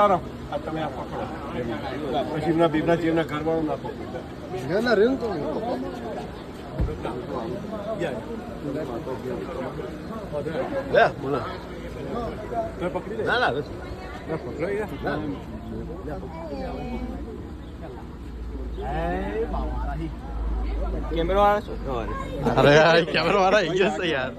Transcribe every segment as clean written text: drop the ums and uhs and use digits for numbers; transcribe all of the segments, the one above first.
તમે આ પકડો પછી એમના બેબના જેમના ઘરવાળો ના પકડો ના રેવું તો લે બોલા તમે પકડી ના ના પકડાઈ કેમેરા વાળા છો અરે યાર કેમેરા વાળા આવી ગયા છે યાર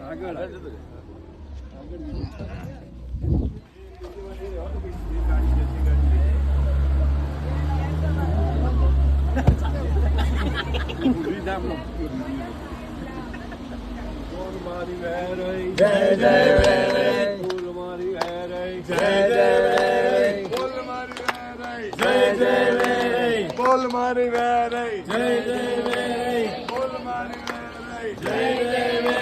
જય જય ફૂલ મારી જય જય ફૂલ મારી જય જય ફૂલ મારી જય જય ફૂલ મારી જય જય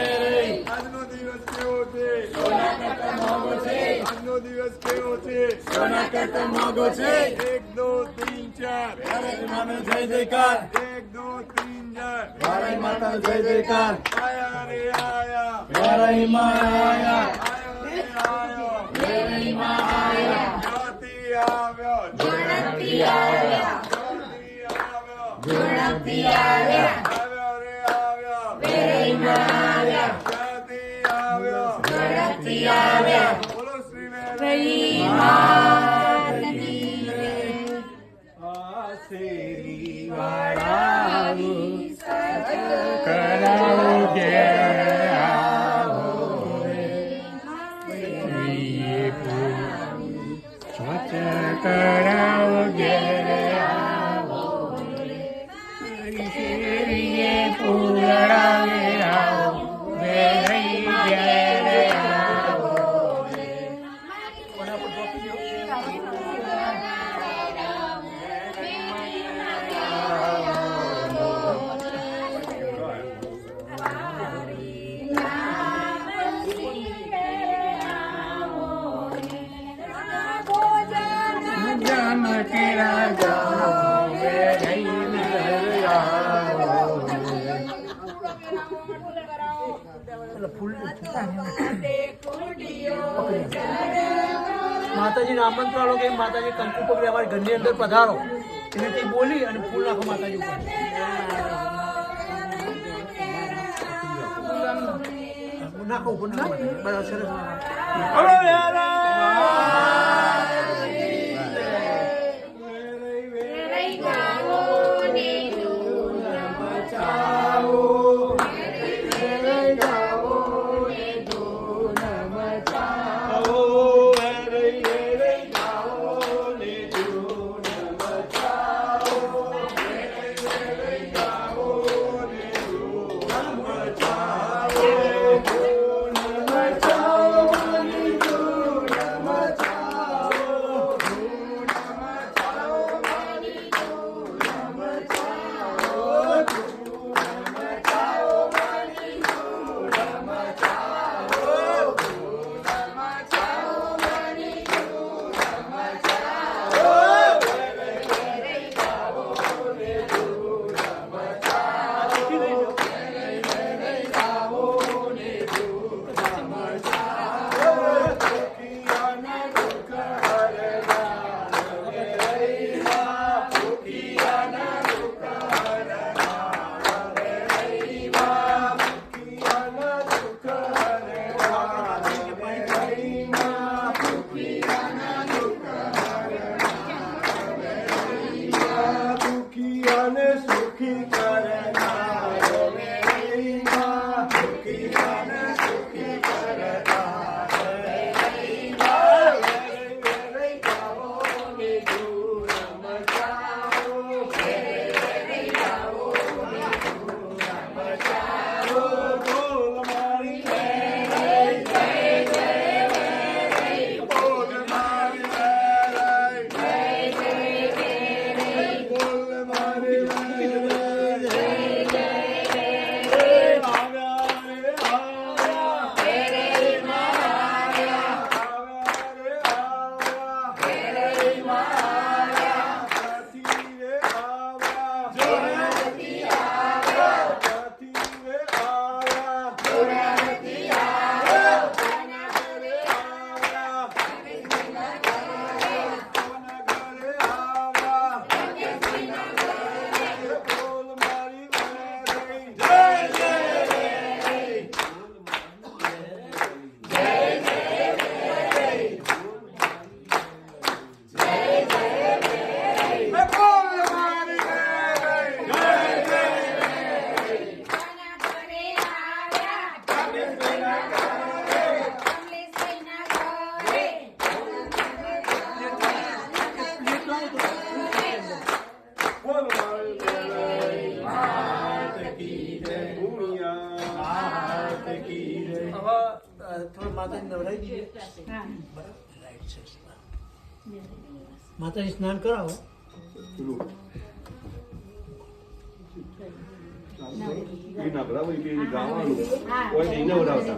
આજનો દિવસ કેવો છે સોના કરતા મોંઘો છે આજનો દિવસ કેવો છે સોના કરતા મોંઘો છે 1 2 3 4 ભારત માનો જય જયકાર 1 2 3 4 ભારત માતા જય જયકાર આયા રે આયા ભારત માં આયા આયો રે આયો જ્યોતિ આવ્યો જ્યોતિ આવ્યો જ્યોતિ આવ્યો આવ્યો રે આવ્યો રે આવ્યો જ્યોતિ આવ્યો જ્યોતિ આવ્યો બોલો શ્રી વેરી માતની રે આશીરી વાળાની સજ કરાવો કે આવો રે શ્રી પૂરી સજ કરાવો કે આવો રે શ્રી પૂરાવે આવો રે રે આવો રે જમ તેરા જાઓ રે માતાજીને આમંત્રણ આલો કે માતાજી કંકુ પકડી અમારા ઘરની અંદર પધારો એને તે બોલી અને ફૂલ નાખો માતાજી ઉપર નાખો ઉપર બધા સરસ માતાજી નવરાઈ દીધી. બરાબર, રાઈટ છે. માતાજી સ્નાન કરાવો. ના બરાબર કે ગાવાનું કોઈ નહીં નવડાવતા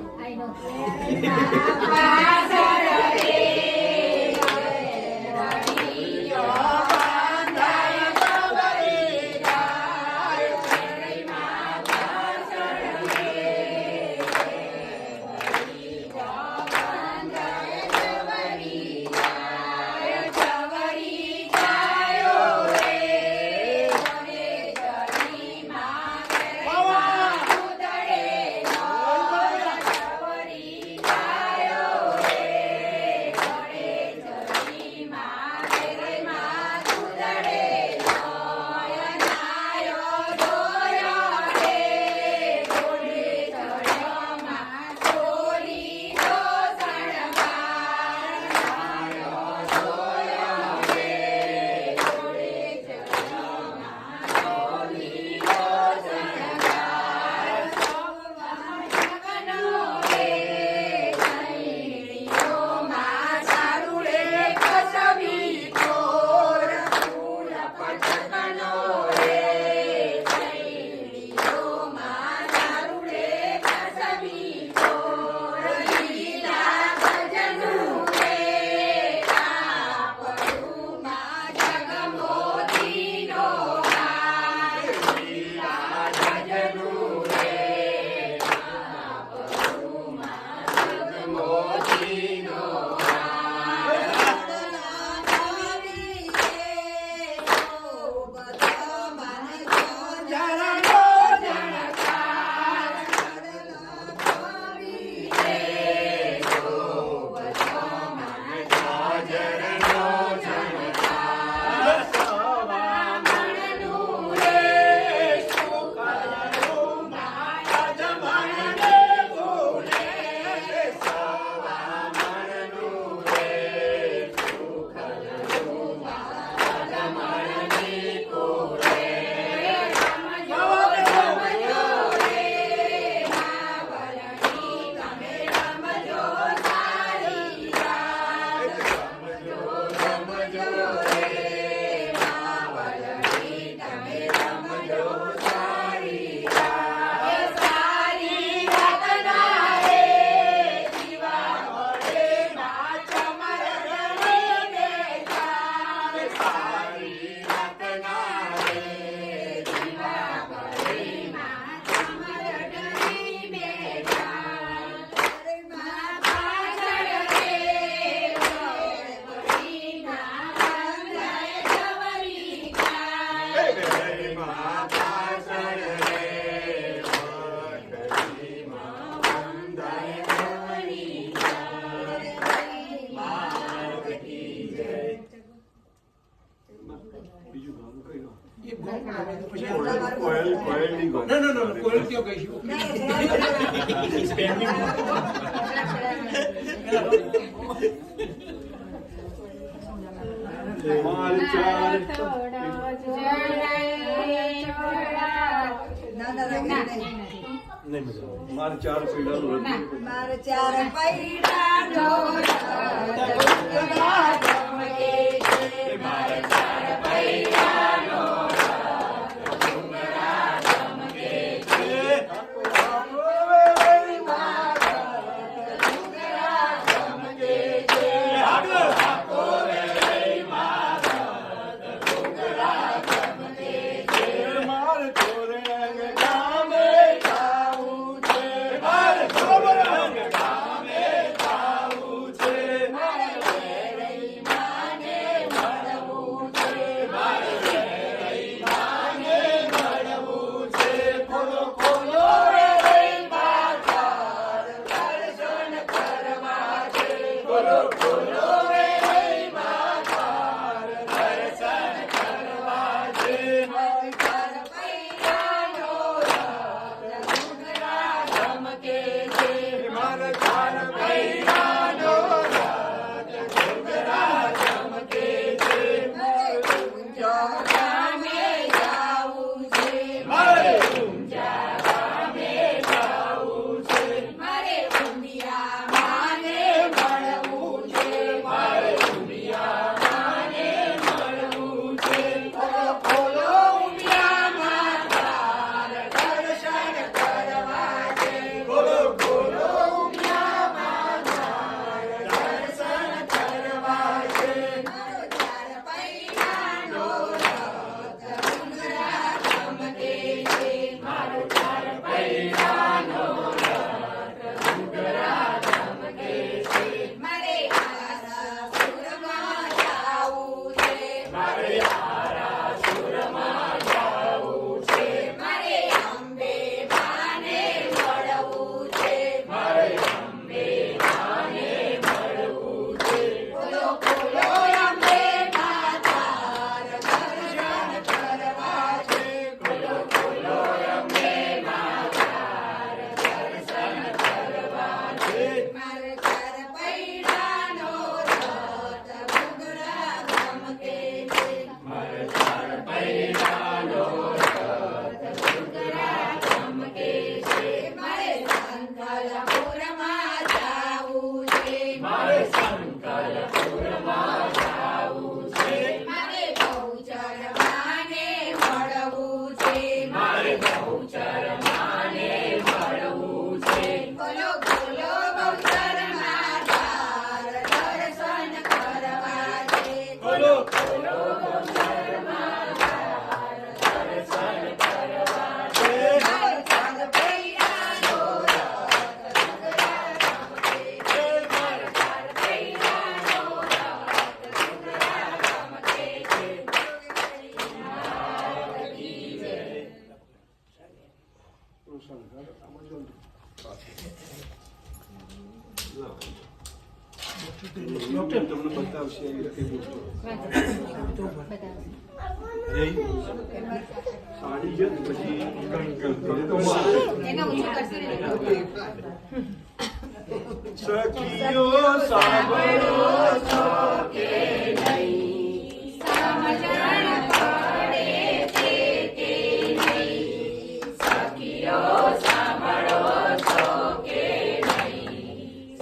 કોયલ કયો કહીશું. મારે ચાર પૈડાનું મારે ચાર પૈડાનો તમને બતાવશે એ રીતે બોલજો. સાડી છે ને પછી સખીઓ સાંભળો છો કે નહીં? સમજણ પડે છે કે નહીં? સખીઓ સાંભળો છો કે નહીં?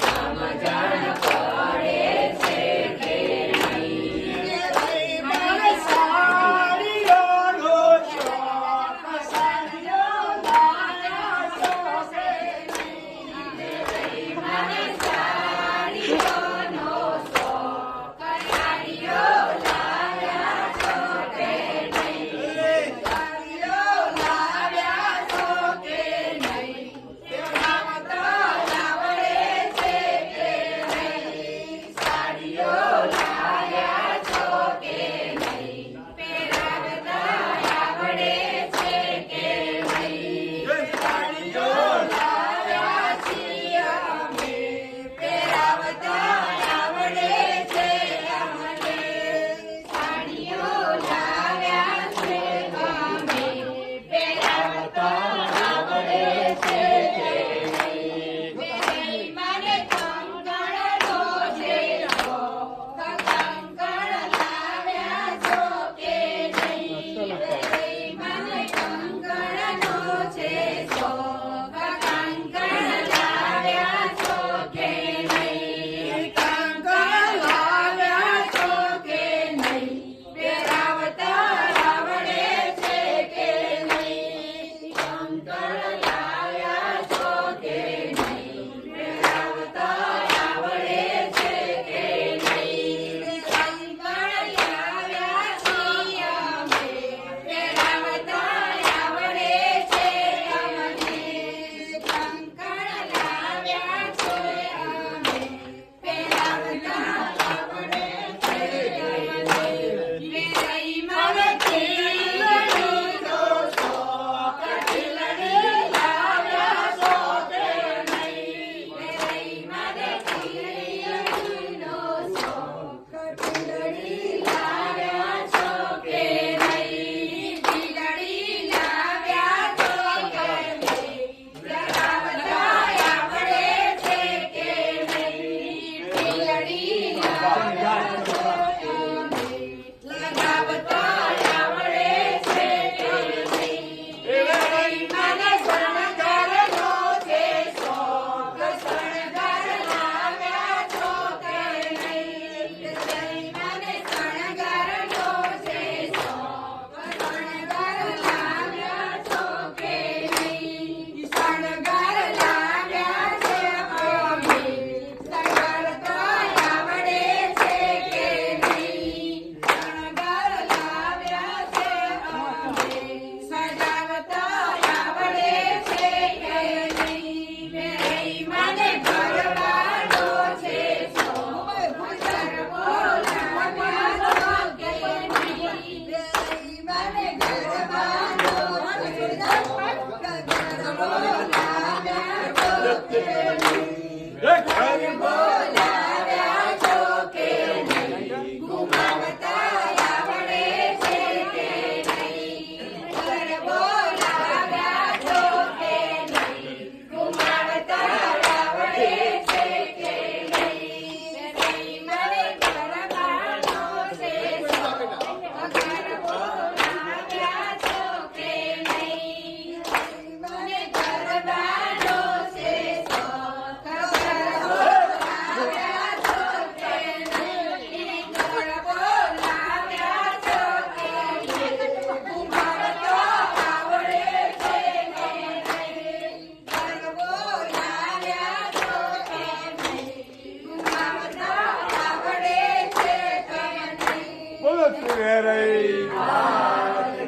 સમજણ પડે છે કે નહીં? મને સાડીઓનો શોખ, સાડીઓ લાગ્યા છો કે નહીં? મને સાડીઓનો શોખ, સાડીઓ લાવ્યા છો કે નહીં? સાડીઓ લાવ્યા છો કે નહીં? પહેરાવતો આવડે છે કે નહીં? સાડીઓ લાવ્યા છો કે નહીં? પહેરાવતો આવડે છે કે નહીં? સાડીઓ લાવ્યા છીએ અમે, પહેરાવતા આવડે છે અમને. સાડીઓ લાવ્યા છે અમે, પહેરાવતા આવડે છે કે નહીં? મને કંકણનો છે શોખ, કંકણ લાવ્યા છો કે નહીં? મને કંકણનો છે શોખ, કંકણ લાવ્યા છો કે નહીં? કંકણ લાવ્યા છો કે નહીં? પહેરાવતા આવડે છે કે નહીં? કંકણ લાવ્યા છો કે નહીં? પહેરાવતા આવડે છે કે નહીં? કંકણ લાવ્યા છીએ અમે, પહેરાવતા આવડે છે અમને. કંકણ લાવ્યા છે અમે, પહેરાવતા આવડે છે અમને. મને ટીલડીનો શોખ, ટીલડી લાવ્યા છો કે નહીં? મને ટીલડીનો શોખ, ટીલડી લાવ્યા છો કે નહીં? ટીલડી લાવ્યા છો કે નહીં? પહેરાવતા આવડે છે કે નહીં? ટીલડી લાવ્યા છો કે નહીં? લગાવતા આવડે છે કે નહીં? મને શણગારનો છે શોખ, શણગાર લાવ્યા છો કે નહીં? મને શણગારનો છે શોખ, શણગાર લાવ્યા છો કે નહીં? શણગાર લાવ્યા છે અમે, શણગાર તો આવડે છે કે નહીં? શણગાર લાવ્યા છે અમે, સજાવતા આવડે છે કે નહીં? મને ગરબાનો છે શોખ, ગરબો લાવ્યા છો કે નહીં? મને ગરબાનો છે શોખ, ગરબો લાવ્યા છો કે નહીં? ગરબો લાવ્યા છો કે નહીં? ઘુમાવતા આવડે છે કે નહીં? ગરબો લાવ્યા છો કે નહીં? ઘુમાવતા આવડે છે કે નહીં? મને ગરબાનો છે શોખ, ગરબો લાવ્યા છો કે નહીં? મને ગરબાનો છે શોખ, ગરબો લાવ્યા છો કે નહીં? ગરબો લાવ્યા છો કે નહીં? ઘુમાવતો આવડે છે કે નહીં? ગરબો લાવ્યા છો કે નહીં? ઘુમાવતો આવડે છે કે નહીં? બોલો શ્રી વેરાઈ. આરતી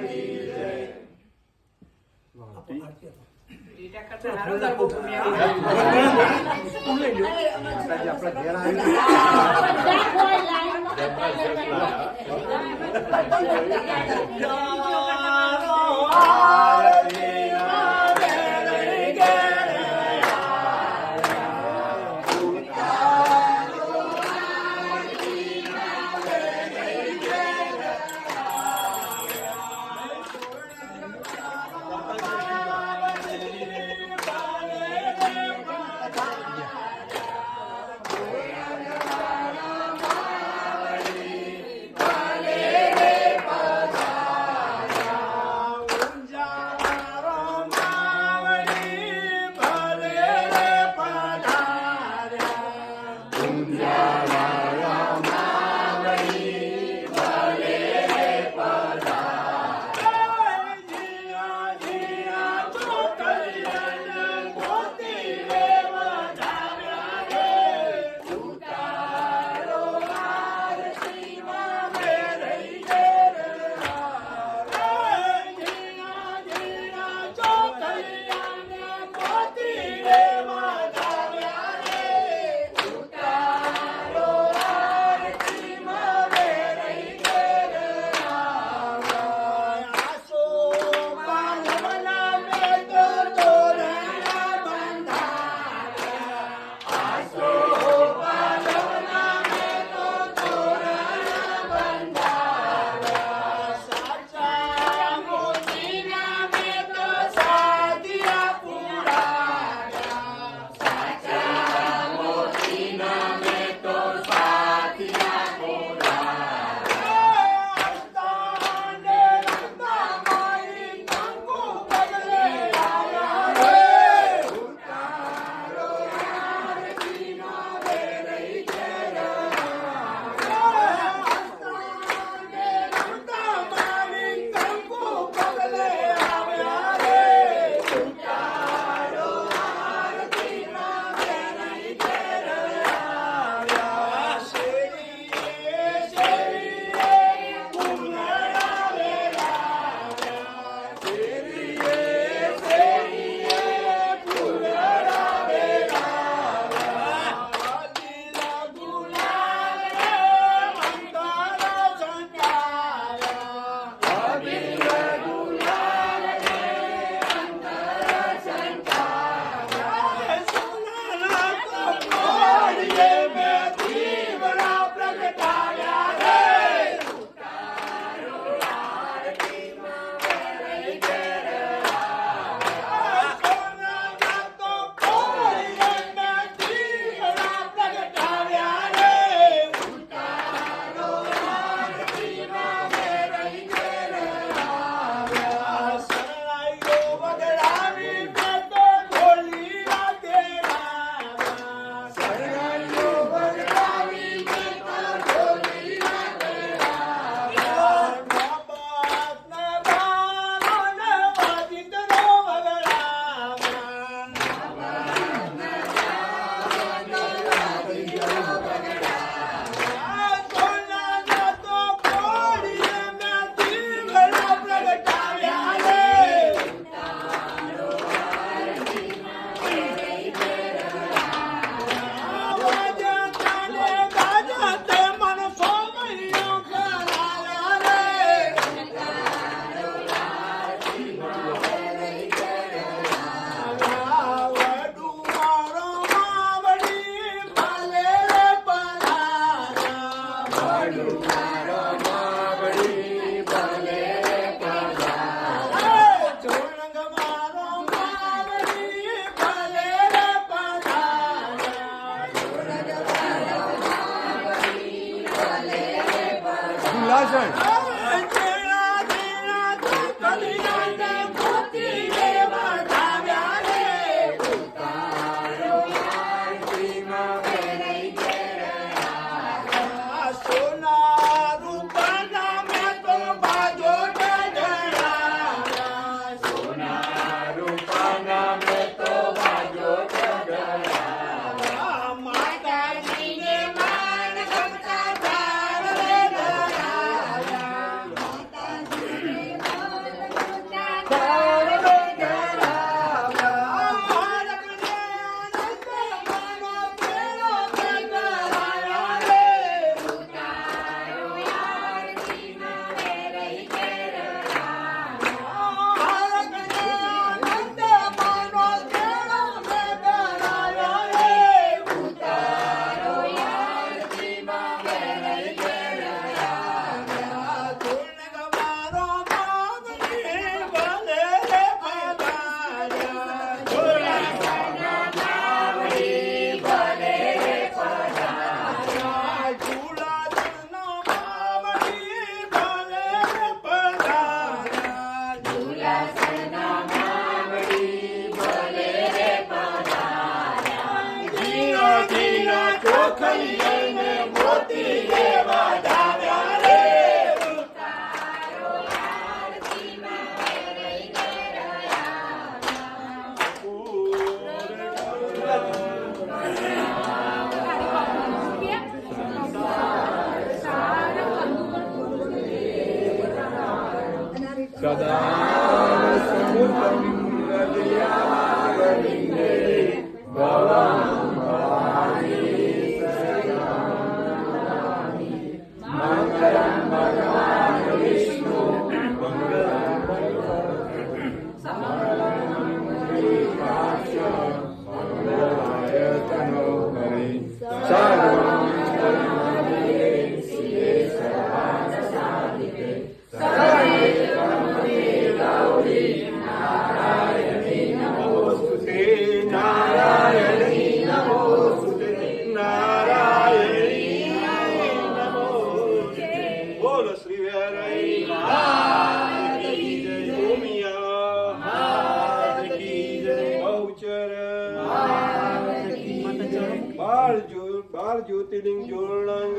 જ્યોતિર્લિંગ જોડાંગ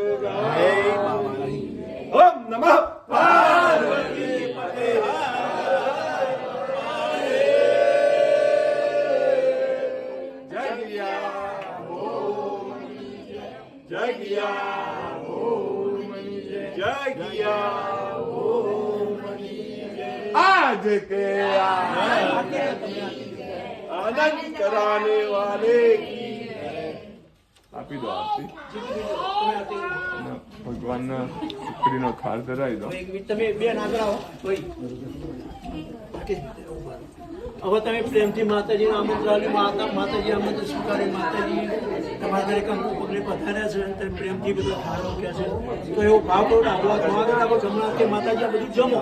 ઓમ નમઃ પાર્વતી પતે आज के आनंद कराने वाले की આપી દો આરતી ભગવાનના સુખડીનો ખાર ધરાવી દો. તમે બેન આગળ આવો. હવે તમે પ્રેમથી માતાજીને આમંત્રણ માતાજી આમંત્રણ સ્વીકારી માતાજી તમારા ઘરે કંકુ પગલે પધાર્યા છે અને તમે પ્રેમથી બધો ખાર મૂક્યા છે તો એવો ભાવ કરો ડાબલા આગળ આગળ ગમણાથી માતાજી આ બધું જમો.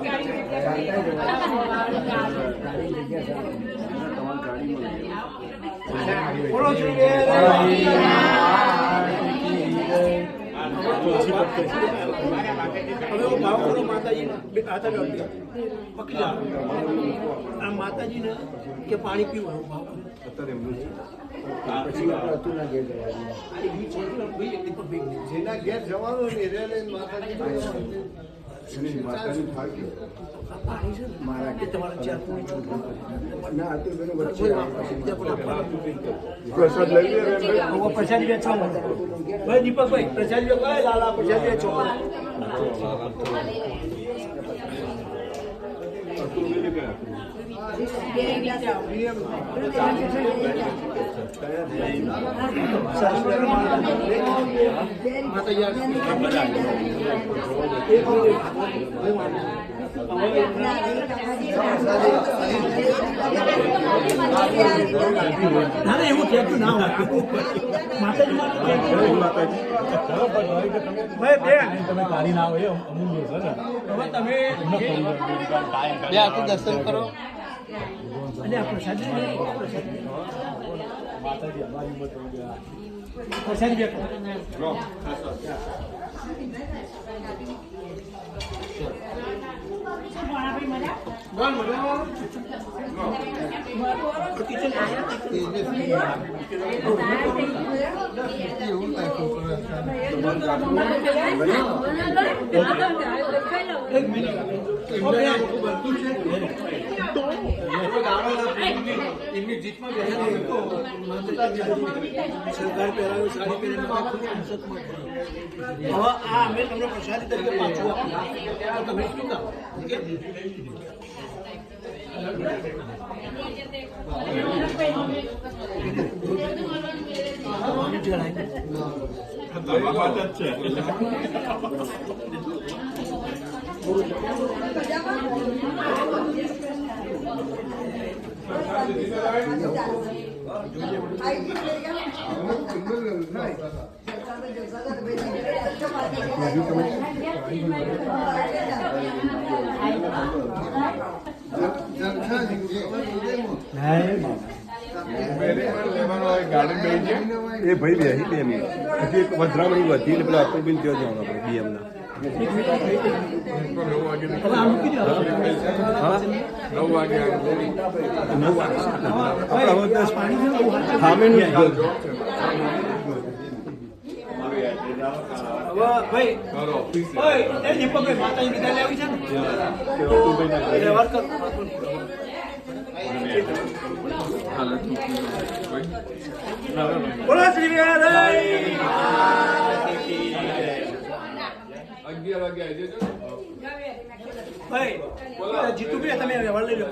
બોલો શ્રી હવે ભાવ કરો માતાજીને હાથા ડોટી પકડી જાઓ આ માતાજીને કે પાણી પીવાનું ભાવ જેના ઘેર જવાનું ને માતાજી પાણી છે મારા કે તમારે ચાર પૂરી ના તો પ્રસાદ લઈ લે પ્રસાદ વેચવા ભાઈ દીપકભાઈ પ્રસાદ વેચવા લાલા પ્રસાદ વેચવા ના એવું થયું ના હોય માતાજી તમે ગાડી ના હોય અમૂલ્ય છે ને હવે તમે આખું દર્શન કરો અને આ પ્રસાદ માતાજી અમારી મત પ્રસાદ એમની જીતમાં સરકાર પહેરાવી સાડી પહેરીને હવે આ અમે તમને પ્રસાદી તરીકે પાછું આપ્યું તમે શું કામ એ ભાઈ બેસી બે મિનિટ પછી એક વધરામણી વધી એટલે પેલા અતુલબેન ત્યાં જવાનું આપણે બીએમના 9 વાગે માતાજી વિદાય લેવી છે ને વ્યવહાર કરો બોલો શ્રી હરિ 11 વાગે આવી જજો ભાઈ જીતુભાઈ તમે વ્યવહાર લઈ લો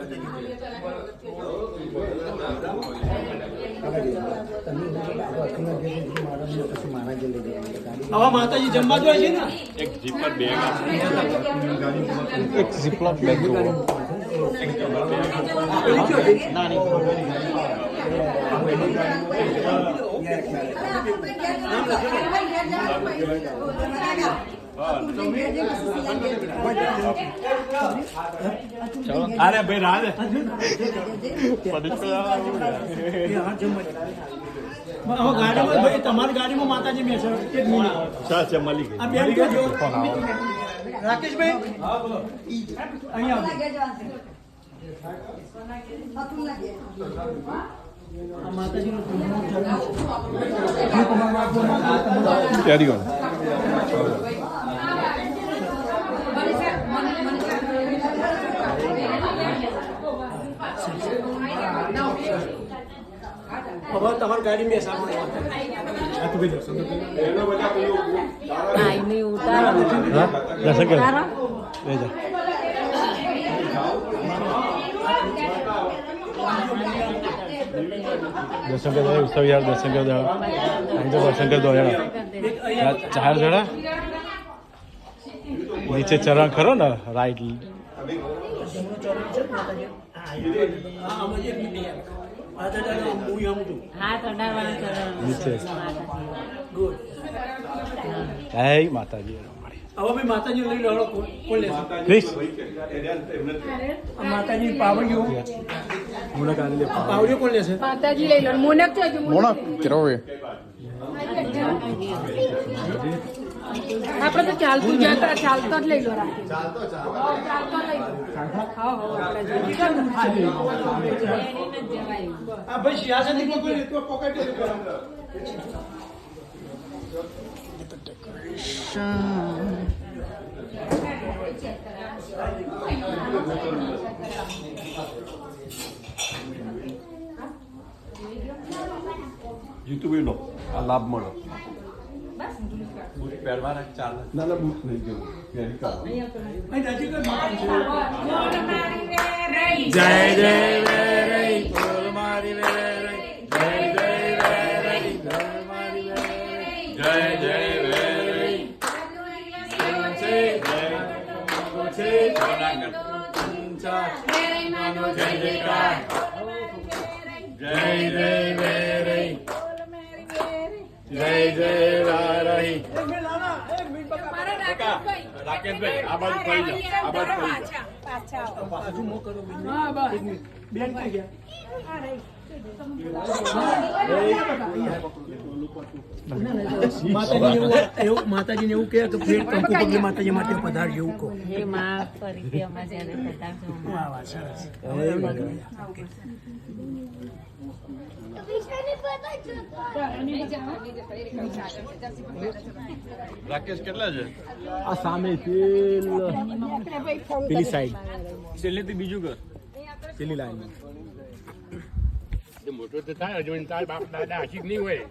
હવે માતાજી જમવા જોઈએ છે ને એક જીપર બેગ એક ઝીપલોક બેગ જોવો અરે ભાઈ રાજ ગાડીમાં ભાઈ તમારી ગાડીમાં માતાજી બેસે મળી આ બેન જો રાકેશભાઈ અહીંયા માતાજીનો કેરી ઓન હવે તમારી ગાડી મેં સામે દર્શન કર લઈ જા દર્શન कर दो सब यार दर्शन कर दो અહીં તો દર્શન कर दो यार ચાર જણા નીચે ચરણ ખરો ને રાઈટ નીચે જય માતાજી હવે ભાઈ માતાજી લઈ લો કોણ લે પ્લીઝ માતાજી પાવડીઓ પાવડીઓ કોણ લેશે માતાજી લઈ લો મોનક છે મોણા કેરો વે આપણે તો ચાલતું જતા ચાલતા જ લઈ લો ચાલતો લઈ લો હા આ ભાઈ સિયાસત કોઈ તો પોકેટ જીતુભાઈ લો આ લાભ મળો બૂટ પહેરવાના ચાલ ના ના બૂટ નહીં ગયું પહેરી કાઢો જય જય વેરઈ બોલ મારી વેરઈ જય જય વેરઈ બોલ મારી વેરઈ જય જય વેરઈ છે છે સોનાગર વેરઈ માનો જય જયકાર જય જય વેરઈ જય જય વારઈ રાકેશભાઈ આ બાજુ ફરી જાઓ આ બાજુ ફરી જાઓ બાજુ મો કરો બેન કઈ ગયા માતાજીને એવું કહે કે ફેર કંકુ પગલે માતાજી માટે પધારજો એવું કહો. હે માં ફરીથી અમારે જ્યારે પધારજો વાહ, વાહ, સરસ. રાકેશ કેટલા છે? આ સામે પેલી સાઈડ છેલ્લેથી બીજું ઘર પેલી લાઈન મોટો તો થાય હજુ તાર બાપ દાદા આશિક નહીં હોય.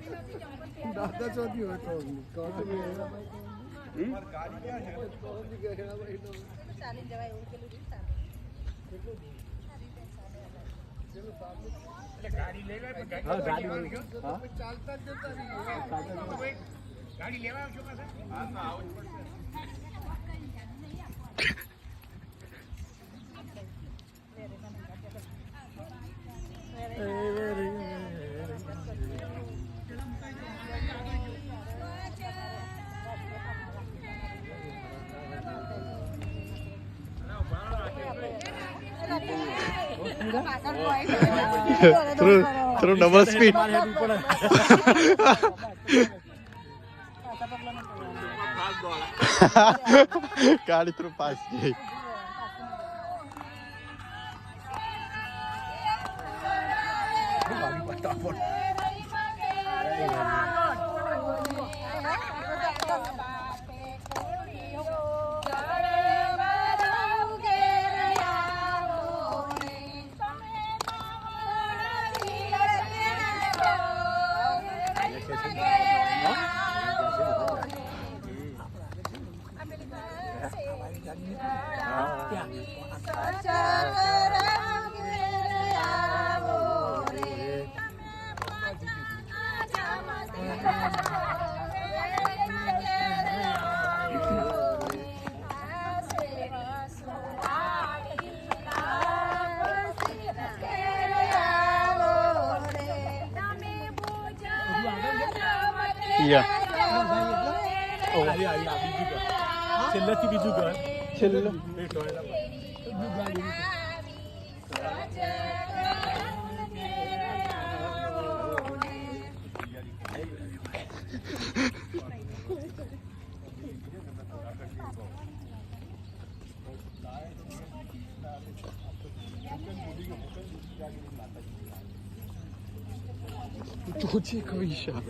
થોડું ડબલ સ્પીડ ગાડી થોડું પાસ ગઈ. છેલ્લેથી બીજું ઘર છેલ્લે જોજી કવિશા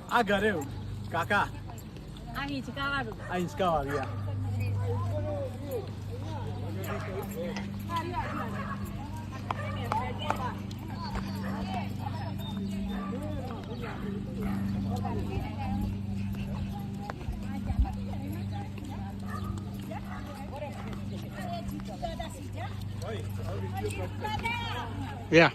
આ ઘરે કાકા આ હિંચકા વાળું આ હિંચકા વાળી આ Yeah.